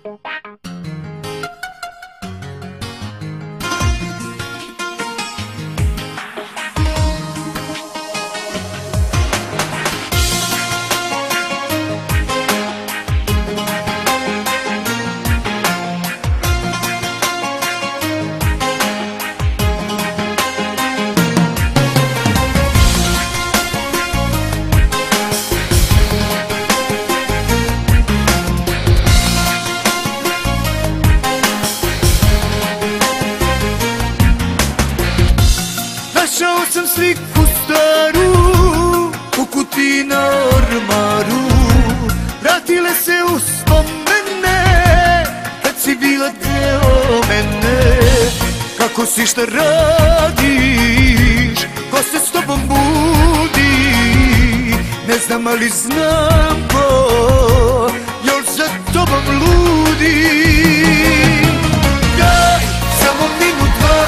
Našao sam sliku staru u kutiji na ormaru. Vratile se uspomene kad si bila deo mene. Kako si, šta radiš, ko se s tobom budi? Ne znam, ali znam ko još za tobom ludi. Daj samo minut, dva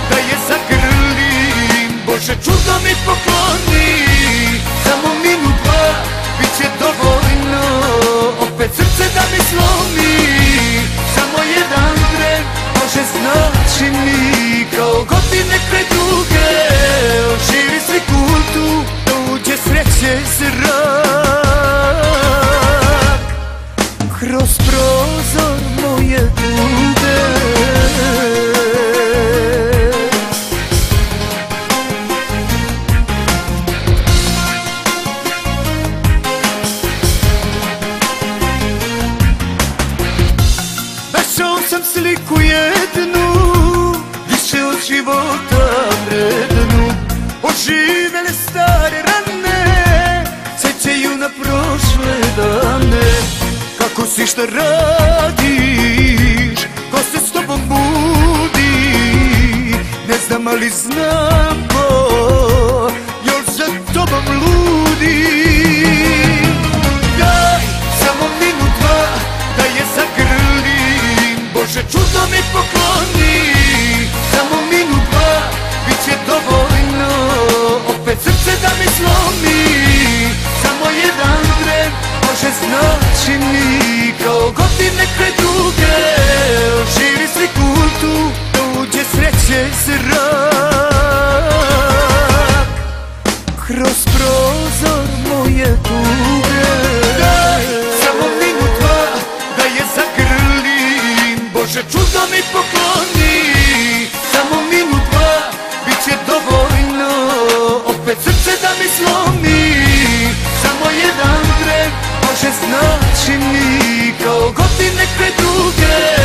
da je zagrlim, Bože čudo mi pokloni. Samo minut, dva, bit će dovoljno, opet srce da mi slomi. Samo jedan tren može znači mi kao godine kraj druge. Oživi sliku tu, da uđe sreće zrak kroz prozor moje tuge. Našao sam sliku jednu, više od života vrednu. Oživele stare rane, sećaju na prošle dane. Kako si, šta radiš, ko se s tobom budi? Ne znam, ali znam ko još za tobom ludi. Daj samo minut, dva da je zagrlim, Bože čudo mi pokloni. Samo minut, dva, bit će dovoljno, opet srce da mi slomi. Samo jedan tren može znači mi kao godine kraj druge. Oživi sliku tu, da uđe sreće zrak kroz prozor moje tuge. Daj samo minut, dva da je zagrlim, Bože čudo mi pokloni. Samo minut, dva, bit će dovoljno, opet srce da mi slomi. Samo jedan tren može znači mi kao godine kraj druge.